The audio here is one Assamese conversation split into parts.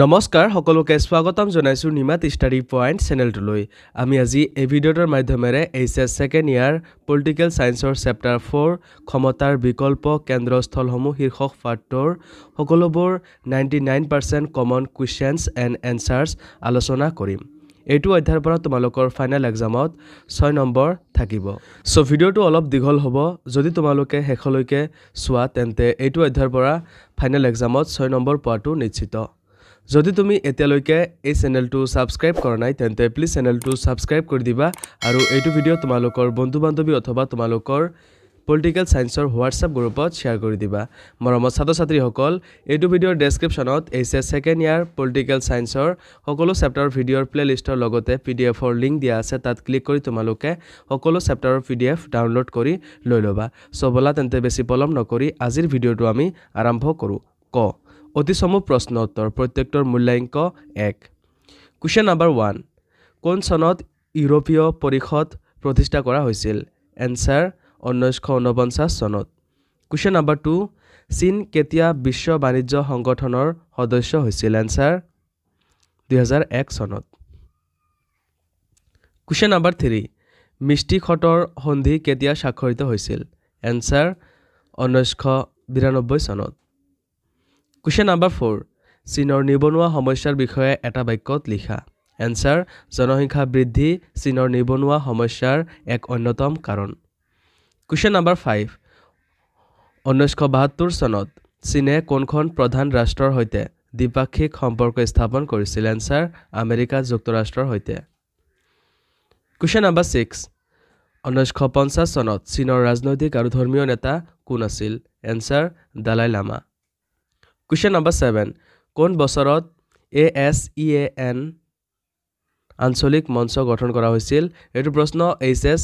নমস্কাৰ সকলোকে স্বাগতম জনাইছো নিমাত ষ্টাডি পইণ্ট চেনেলটোলৈ আমি আজি এই ভিডিঅ'টোৰ মাধ্যমেৰে এইচএছ সেকেন্ড ইয়াৰ পলিটিকেল সায়েন্সৰ চেপ্টাৰ 4 ক্ষমতাৰ বিকল্প কেন্দ্ৰস্থলসমূহ শীৰ্ষক পাঠৰ সকলোবোৰ 99% কমন কোৱেশ্চনছ এণ্ড এনসাৰ্ছ আলোচনা কৰিম এইটো অধ্যায়ৰ পৰা তোমালোকৰ ফাইনেল এক্সামত 6 নম্বৰ থাকিব সো ভিডিঅ'টো অলপ দীঘল হ'ব যদি তোমালোকে শেষলৈকে চোৱা তেন্তে এইটো অধ্যায়ৰ পৰা ফাইনেল এক্সামত 6 নম্বৰ পোৱাটো নিশ্চিত যদি তুমি এতিয়ালৈকে এই চেনেলটো সাবস্ক্ৰাইব কৰা নাই তেন্তে প্লিজ চেনেলটো সাবস্ক্ৰাইব কৰি দিবা আৰু এইটো ভিডিও তোমালোকৰ বন্ধু-বান্ধৱী অথবা তোমালোকৰ পলিটিকেল সায়েন্সৰ হোৱাটসঅ্যাপ গ্ৰুপত শেয়াৰ কৰি দিবা মৰমৰ ছাত্ৰ-ছাত্ৰীসকল এইটো ভিডিওৰ ডেসক্ৰিপচনত এইচএছ সেকেন্ড ইয়াৰ পলিটিকেল সায়েন্সৰ সকলো চেপ্টাৰৰ ভিডিওৰ প্লেলিষ্টৰ লগতে পিডিএফৰ লিংক দিয়া আছে তাত ক্লিক কৰি তোমালোকে সকলো চেপ্টাৰৰ পিডিএফ ডাউনলোড কৰি লৈ লবা সো বলা তেন্তে বেছি পলম নকৰি আজিৰ ভিডিওটো আমি আৰম্ভ কৰো ক অতি সমূহ প্ৰশ্ন উত্তৰ প্ৰত্যেকটোৰ মূল্যাংক 1 কোৱেশ্চন নম্বৰ 1 কোন চনত ইউৰোপীয় পৰিষদ প্ৰতিষ্ঠা কৰা হৈছিল এনসাৰ 1949 চনত কোৱেশ্চন নম্বৰ 2 চীন কেতিয়া বিশ্ব বাণিজ্য সংগঠনৰ সদস্য হৈছিল এনসাৰ 2001 চনত কোৱেশ্চন নম্বৰ 3 মিষ্টি খটৰ সন্ধি কেতিয়া স্বাক্ষৰিত হৈছিল এনসাৰ 1992 চনত Question number 4. চীনৰ নিবনুৱা সমস্যাৰ বিষয়ে এটা বাক্যত লিখা এনসাৰ জনসংখ্যা বৃদ্ধি চীনৰ নিবনুৱা সমস্যাৰ এক অন্যতম কাৰণ Question number 5. 1972 চনত চীনে কোনখন প্ৰধান ৰাষ্ট্ৰৰ সৈতে দ্বিপাক্ষিক সম্পৰ্ক স্থাপন কৰিছিল এনসাৰ আমেৰিকা যুক্তৰাষ্ট্ৰৰ সৈতে Question number 6. 1950 চনত চীনৰ ৰাজনৈতিক আৰু ধৰ্মীয় নেতা কোন আছিল answer Dalai Lama Question number 7. কোন বছৰত ASEAN আঞ্চলিক মঞ্চ গঠন কৰা হৈছিল এটো প্ৰশ্ন এইচএছ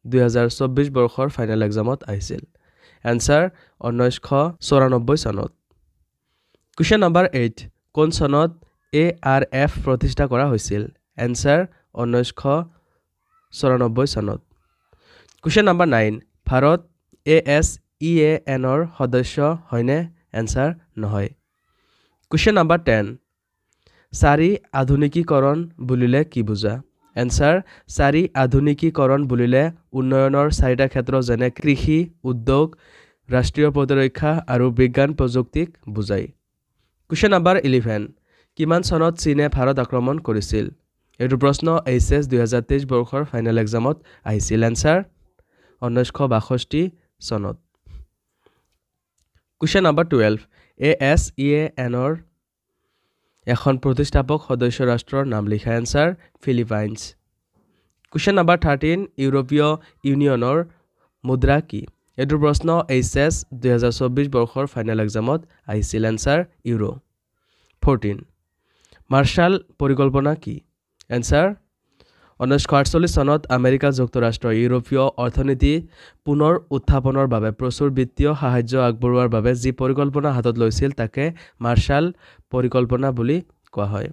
2024 বৰ্ষৰ ফাইনেল এক্সামত আহিছিল এনসাৰ 1994 চনত Question number 8. কোন চনত ARF প্ৰতিষ্ঠা কৰা হৈছিল এনসাৰ 1994 চনত Question number 9. ভাৰত ASEAN ৰ সদস্য হয়নে এনসাৰ নহয় Question number 10 চাৰি আধুনিকীকৰণ বুলিলে কি বুজা এনসাৰ চাৰি আধুনিকীকৰণ বুলিলে উন্নয়নৰ চাৰিটা ক্ষেত্ৰ যেনে কৃষি উদ্যোগ ৰাষ্ট্ৰীয় প্ৰতিৰক্ষা আৰু বিজ্ঞান প্ৰযুক্তিক বুজায় Question number 11 কিমান চনত চীনে ভাৰত আক্ৰমণ কৰিছিল এটো প্ৰশ্ন এইচএছ 2023 বৰ্ষৰ ফাইনেল এক্সামত আহিছিল এনসাৰ 1962 চনত Question number 12 ASEAN ৰ এখন প্ৰতিষ্ঠাপক সদস্য ৰাষ্ট্ৰৰ নাম লিখা এনসাৰ ফিলিপাইনছ Question number 13 ইউৰোপীয় ইউনিয়নৰ মুদ্ৰা কি এটো প্ৰশ্ন এইচএছ 2024 বৰ্ষৰ ফাইনেল এক্সামত আহিছিল এনসাৰ ইউৰো 14 মাৰ্শাল পৰিকল্পনা কি এনসাৰ 1948 চনত আমেৰিকা যুক্তৰাষ্ট্ৰ ইউৰোপীয় অৰ্থনীতি পুনৰ উত্থাপনৰ বাবে প্ৰচুৰ বিত্তীয় সাহায্য আগবঢ়োৱাৰ বাবে যি পৰিকল্পনা হাতত লৈছিল তাকে মাৰ্শাল পৰিকল্পনা বুলি কোৱা হয়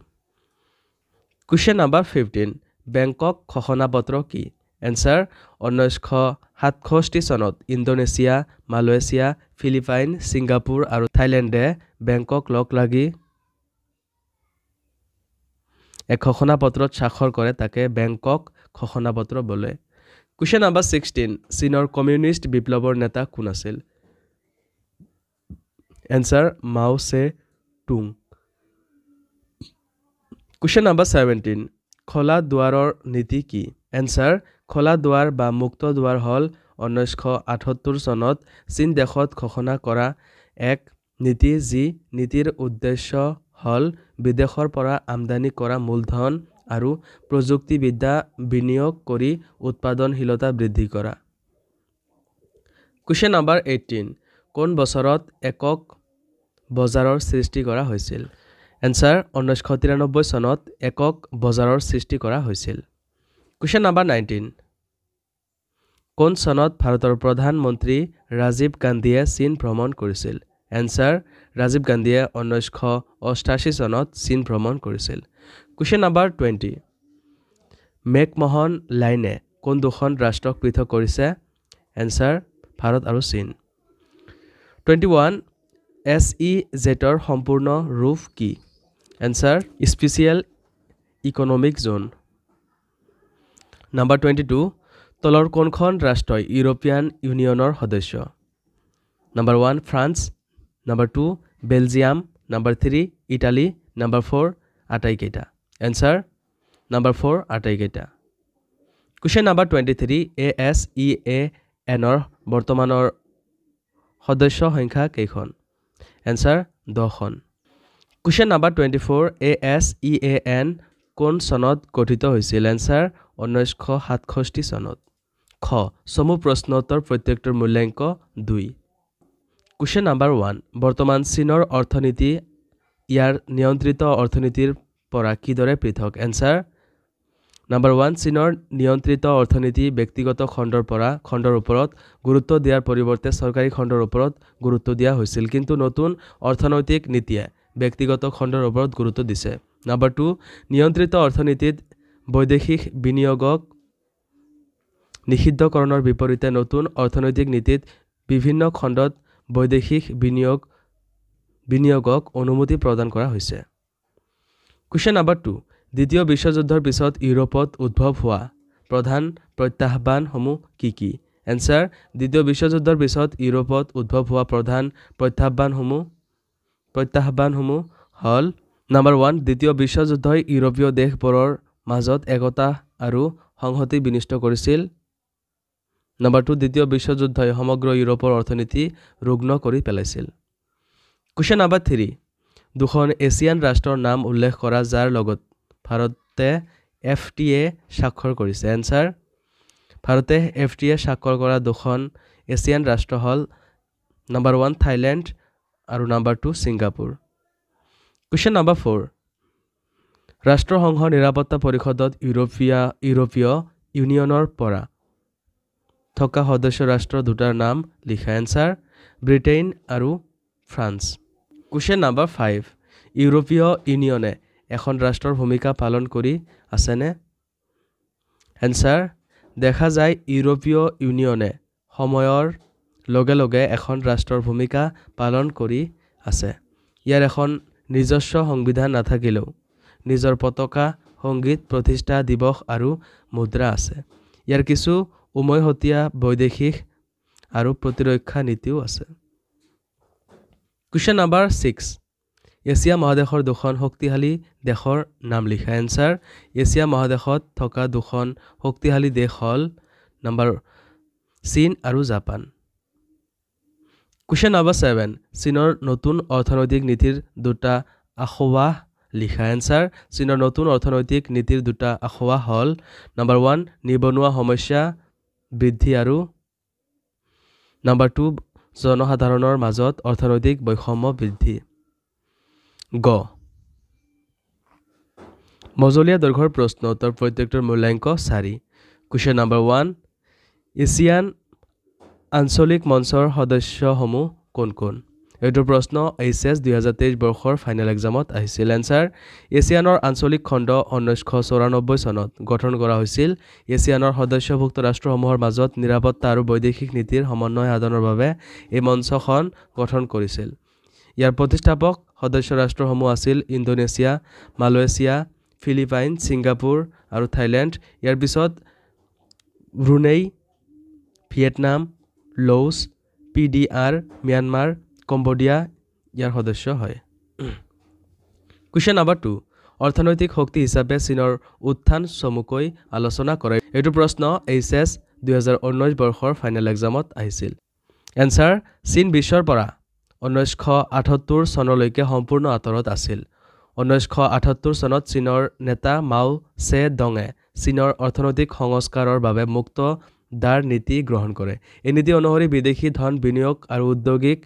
Question number 15 বেংকক ঘোষণাপত্ৰ কি এনসাৰ 1967 চনত ইণ্ডোনেছিয়া মালয়েছিয়া ফিলিপাইন ছিংগাপুৰ আৰু থাইলেণ্ডে বেংকক লগ লাগি এক ঘোষণাপত্ৰত স্বাক্ষৰ কৰে তাকে বেংকক ঘোষণাপত্ৰ বোলে Question number 16 চীনৰ কমিউনিষ্ট বিপ্লৱৰ নেতা কোন আছিল এনসাৰ মাও সে টুং Question number 17 খোলা দুৱাৰৰ নীতি কি এনসাৰ খোলা দুৱাৰ বা মুক্ত দুৱাৰ হল 1978 চনত চীন দেশত ঘোষণা কৰা এক নীতি যি নীতিৰ উদ্দেশ্য হল বিদেশৰ পৰা আমদানি কৰা মূলধন আৰু প্ৰযুক্তিবিদ্যা বিনিয়োগ কৰি উৎপাদনশীলতা বৃদ্ধি কৰা Question number 18 কোন বছৰত একক বজাৰৰ সৃষ্টি কৰা হৈছিল এনসাৰ 1993 চনত একক বজাৰৰ সৃষ্টি কৰা হৈছিল Question number 19 কোন চনত ভাৰতৰ প্ৰধানমন্ত্ৰী ৰাজীৱ গান্ধীয়ে চীন ভ্ৰমণ কৰিছিল এনসাৰ ৰাজীৱ গান্ধীয়ে 1988 চনত চীন ভ্ৰমণ কৰিছিল Question number 20 মেকমোহন লাইনে কোন দুখন ৰাষ্ট্ৰক পৃথক কৰিছে এনসাৰ ভাৰত আৰু চীন 21 SEZ ৰ সম্পূৰ্ণ ৰূপ কি এনসাৰ স্পেশাল ইকোনমিক জোন নাম্বাৰ 22 তলৰ কোনখন ৰাষ্ট্ৰই ইউৰোপিয়ান ইউনিয়নৰ সদস্য number 1 France number 2 Belgium number 3 Italy number 4 আটাইকেইটা এনসাৰ নাম্বাৰ 4 আটাইকেইটা কোৱেশ্চন নাম্বাৰ 23 ASEAN ৰ বৰ্তমানৰ সদস্য সংখ্যা কেইখন এনসাৰ 10খন কোৱেশ্চন নাম্বাৰ 24 ASEAN কোন চনত গঠিত হৈছিল এনসাৰ 1967 চনত খ সমুহ প্ৰশ্ন উত্তৰ প্ৰত্যেকটোৰ মূল্যাংক 2 কোৱেশ্চন নাম্বাৰ 1 বৰ্তমান চীনৰ অৰ্থনীতি ইয়াৰ নিয়ন্ত্ৰিত অৰ্থনীতিৰ পৰা কিদৰে পৃথক এনসাৰ নাম্বাৰ 1 চীনৰ নিয়ন্ত্ৰিত অৰ্থনীতি ব্যক্তিগত খণ্ডৰ ওপৰত গুৰুত্ব দিয়াৰ পৰিৱৰ্তে চৰকাৰী খণ্ডৰ ওপৰত গুৰুত্ব দিয়া হৈছিল কিন্তু নতুন অৰ্থনৈতিক নীতিয়ে ব্যক্তিগত খণ্ডৰ ওপৰত গুৰুত্ব দিছে নাম্বাৰ 2 নিয়ন্ত্ৰিত অৰ্থনীতিত বৈদেশিক বিনিয়োগক নিষিদ্ধকৰণৰ বিপৰীতে নতুন অৰ্থনৈতিক নীতিত বিভিন্ন খণ্ডত বৈদেশিক বিনিয়োগক অনুমতি প্ৰদান কৰা হৈছে কোৱেশ্চন নাম্বাৰ 2 দ্বিতীয় বিশ্বযুদ্ধৰ পিছত ইউৰোপত উদ্ভৱ হোৱা প্ৰধান প্ৰত্যাহ্বানসমূহ কি এনসাৰ দ্বিতীয় বিশ্বযুদ্ধৰ পিছত ইউৰোপত উদ্ভৱ হোৱা প্ৰধান প্ৰত্যাহ্বানসমূহ হল নাম্বাৰ 1 দ্বিতীয় বিশ্বযুদ্ধই ইউৰোপীয় দেশবোৰৰ মাজত একতা আৰু সংহতি বিনষ্ট কৰিছিল নাম্বাৰ 2 দ্বিতীয় বিশ্বযুদ্ধই সমগ্ৰ ইউৰোপৰ অৰ্থনীতি ৰুগ্ন কৰি পেলাইছিল কোৱেশ্চন নাম্বাৰ 3 দুখন এছিয়ান ৰাষ্ট্ৰৰ নাম উল্লেখ কৰা যাৰ লগত ভাৰতে FTA স্বাক্ষৰ কৰিছে এনসাৰ ভাৰতে FTA স্বাক্ষৰ কৰা দুখন এছিয়ান ৰাষ্ট্ৰ হল নাম্বাৰ 1 থাইল্যান্ড আৰু নাম্বাৰ 2 ছিংগাপুৰ কোৱেশ্চন নাম্বাৰ 4 ৰাষ্ট্ৰসংঘৰ নিৰাপত্তা পৰিষদত ইউৰোপীয় ইউনিয়নৰ পৰা থকা সদস্য ৰাষ্ট্ৰ দুটাৰ নাম লিখা এনসাৰ ব্ৰিটেইন আৰু ফ্ৰান্স কোৱেশ্চন নাম্বাৰ 5 ইউৰোপীয় ইউনিয়নে এখন ৰাষ্ট্ৰৰ ভূমিকা পালন কৰি আছেনে এনসাৰ দেখা যায় ইউৰোপীয় ইউনিয়নে সময়ৰ লগে লগে এখন ৰাষ্ট্ৰৰ ভূমিকা পালন কৰি আছে ইয়াৰ এখন নিজস্ব সংবিধান নাথাকিলেও নিজৰ পতাকা সংগীত প্ৰতিষ্ঠা দিৱস আৰু মুদ্ৰা আছে ইয়াৰ কিছু উমৈহতীয়া বৈদেশিক আৰু প্ৰতিৰক্ষা নীতিও আছে কোৱেশ্চন নাম্বাৰ 6 এছিয়া মহাদেশৰ দুখন শক্তিশালী দেশৰ নাম লিখা এনসাৰ এছিয়া মহাদেশত থকা দুখন শক্তিশালী দেশ হল নাম্বাৰ চীন আৰু জাপান কোৱেশ্চন নাম্বাৰ 7 চীনৰ নতুন অৰ্থনৈতিক নীতিৰ দুটা আখৱাহ লিখা এনসাৰ চীনৰ নতুন অৰ্থনৈতিক নীতিৰ দুটা আখৱাহ হল নাম্বাৰ 1 নিবনুৱা সমস্যা বৃদ্ধি আৰু নাম্বাৰ 2 জনসাধাৰণৰ মাজত অৰ্থনৈতিক বৈষম্য বৃদ্ধি গ মজলীয়া দৈৰ্ঘ্যৰ প্ৰশ্ন উত্তৰ প্ৰত্যেকটোৰ মূল্যাংক 4 কোৱেশ্চন নাম্বাৰ 1 এছিয়ান আঞ্চলিক মঞ্চৰ সদস্যসমূহ কোন কোন এইটোৰ প্ৰশ্ন HS 2023 বৰ্ষৰ ফাইনেল এক্সামত আহিছিল এনসাৰ এছিয়ানৰ আঞ্চলিক খণ্ড 1994 চনত গঠন কৰা হৈছিল এছিয়ানৰ সদস্যভুক্ত ৰাষ্ট্ৰসমূহৰ মাজত নিৰাপত্তা আৰু বৈদেশিক নীতিৰ সমন্বয় সাধনৰ বাবে এই মঞ্চখন গঠন কৰিছিল ইয়াৰ প্ৰতিষ্ঠাপক সদস্য ৰাষ্ট্ৰসমূহ আছিল ইণ্ডোনেছিয়া মালয়েছিয়া ফিলিপাইন ছিংগাপুৰ আৰু থাইলেণ্ড ইয়াৰ পিছত Brunei Vietnam Laos PDR Myanmar Cambodia ইয়াৰ সদস্য হয় কোৱেশ্চন নাম্বাৰ 2 অৰ্থনৈতিক শক্তি হিচাপে চীনৰ উত্থান চমুকৈ আলোচনা কৰে এইটো প্ৰশ্ন HS 2019 বৰ্ষৰ ফাইনেল এক্সামত আহিছিল এনসাৰ চীন বিশ্বৰ পৰা 1978 চনলৈকে সম্পূৰ্ণ আঁতৰত আছিল 1978 চনত চীনৰ নেতা মাও ছে ডঙে চীনৰ অৰ্থনৈতিক সংস্কাৰৰ বাবে মুক্ত দাৰ নীতি গ্ৰহণ কৰে এই নীতি অনুসৰি বিদেশী ধন বিনিয়োগ আৰু ঔদ্যোগিক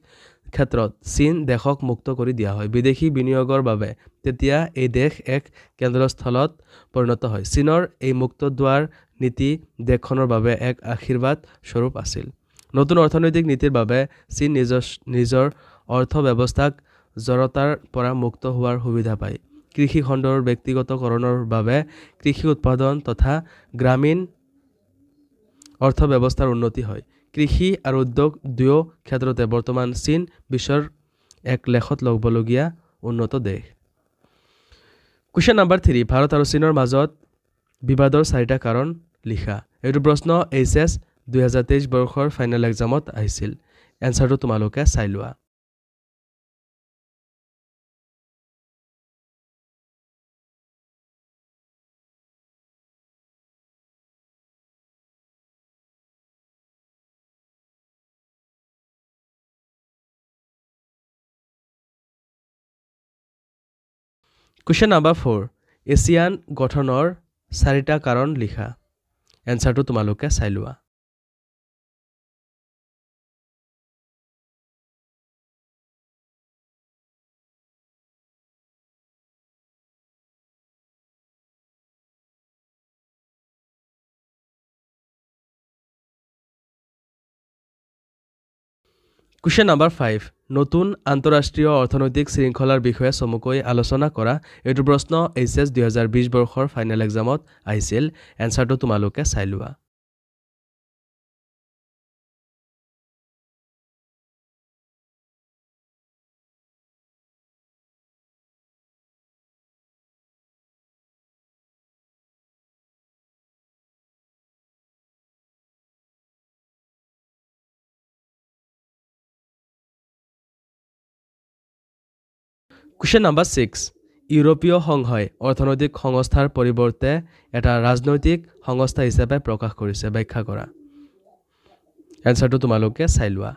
ক্ষেত্ৰত চীন দেশক মুক্ত কৰি দিয়া হয় বিদেশী বিনিয়োগৰ বাবে তেতিয়া এই দেশ এক কেন্দ্ৰস্থলত পৰিণত হয় চীনৰ এই মুক্ত দুৱাৰ নীতি দেশখনৰ বাবে এক আশীৰ্বাদ স্বৰূপ আছিল নতুন অৰ্থনৈতিক নীতিৰ বাবে চীন নিজৰ অৰ্থ ব্যৱস্থাক জড়তাৰ পৰা মুক্ত হোৱাৰ সুবিধা পায় কৃষি খণ্ডৰ ব্যক্তিগতকৰণৰ বাবে কৃষি উৎপাদন তথা গ্ৰামীণ অৰ্থ ব্যৱস্থাৰ উন্নতি হয় কৃষি আৰু উদ্যোগ দুয়ো ক্ষেত্ৰতে বৰ্তমান চীন বিশ্বৰ এক লেখত ল'বলগীয়া উন্নত দেশ কুৱেশ্যন নাম্বাৰ 3 ভাৰত আৰু চীনৰ মাজত বিবাদৰ 4টা কাৰণ লিখা এইটো প্ৰশ্ন এইচএছ 2023 বৰ্ষৰ ফাইনেল এক্সামত আহিছিল এনসাৰটো তোমালোকে চাই লোৱা Question number 4 এছিয়ান গঠনৰ 4টা কাৰণ লিখা এনসাৰটো তোমালোকে চাই লোৱা Question number 5 নতুন আন্তঃৰাষ্ট্ৰীয় অৰ্থনৈতিক শৃংখলাৰ বিষয়ে চমুকৈ আলোচনা কৰা এইটো প্ৰশ্ন এইচএছ 2020 বৰ্ষৰ ফাইনেল এক্সামত আহিছিল এনসাৰটো তোমালোকে চাই লোৱা Question number 6 ইউৰোপীয় সংঘই অৰ্থনৈতিক সংস্থাৰ পৰিৱৰ্তে এটা ৰাজনৈতিক সংস্থা হিচাপে প্ৰকাশ কৰিছে ব্যাখ্যা কৰা এনসাৰটো তোমালোকে চাই লোৱা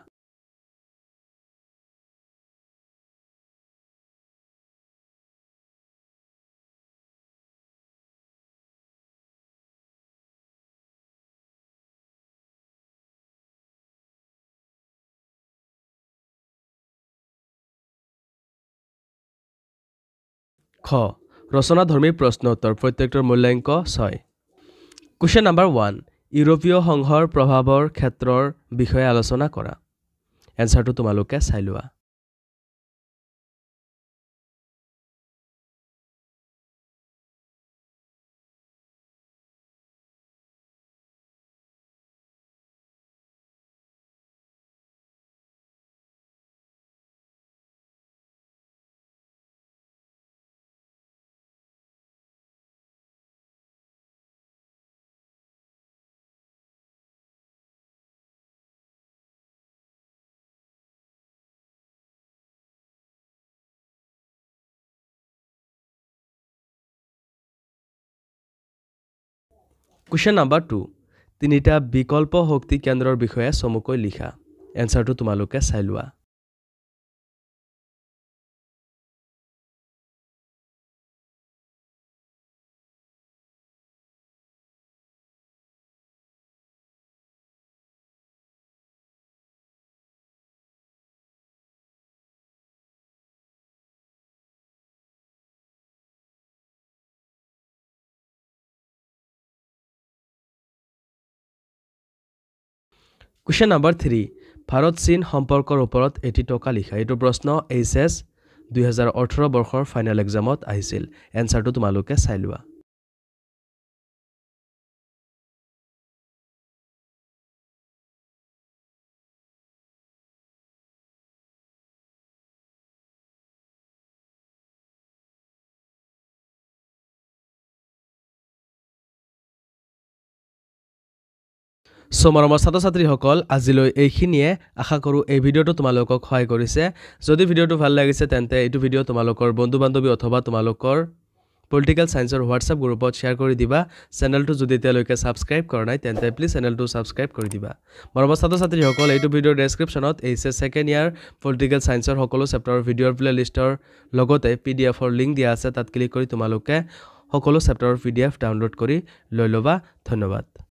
খ ৰচনাধৰ্মী প্ৰশ্ন উত্তৰ প্ৰত্যেকটোৰ মূল্যাংক 6 Question number 1 ইউৰোপীয় সংঘৰ প্ৰভাৱৰ ক্ষেত্ৰৰ বিষয়ে আলোচনা কৰা এনসাৰটো তোমালোকে চাই লোৱা Question number 2 তিনিটা বিকল্প শক্তি কেন্দ্ৰৰ বিষয়ে চমুকৈ লিখা এনসাৰটো তোমালোকে চাই লোৱা Question number 3 ভাৰত চীন সম্পৰ্কৰ ওপৰত এটি টকা লিখা এইটো প্ৰশ্ন এইচএছ 2018 বৰ্ষৰ ফাইনেল এক্সামত আহিছিল এনসাৰটো তোমালোকে চাই লোৱা মৰমৰ ছাত্ৰ-ছাত্ৰীসকল আজিলৈ এইখিনিয়ে আশা কৰো এই ভিডিওটো তোমালোকক সহায় কৰিছে যদি ভিডিওটো ভাল লাগিছে তেন্তে এইটো ভিডিও তোমালোকৰ বন্ধু-বান্ধৱী অথবা তোমালোকৰ পলিটিক্যাল সায়েন্সৰ হোৱাটসঅ্যাপ গ্ৰুপত শেয়াৰ কৰি দিবা চেনেলটো যদি এতিয়ালৈকে সাবস্ক্ৰাইব কৰা নাই তেন্তে প্লিজ চেনেলটো সাবস্ক্ৰাইব কৰি দিবা মৰমৰ ছাত্ৰ-ছাত্ৰীসকল এইটো ভিডিওৰ ডেসক্ৰিপচনত এইচএছ সেকেন্ড ইয়াৰ পলিটিক্যাল সায়েন্সৰ সকলো চেপ্টাৰৰ ভিডিওৰ প্লেলিষ্টৰ লগতে পিডিএফৰ লিংক দিয়া আছে তাত ক্লিক কৰি তোমালোকে সকলো চেপ্টাৰৰ পিডিএফ ডাউনলোড কৰি লৈ লবা ধন্যবাদ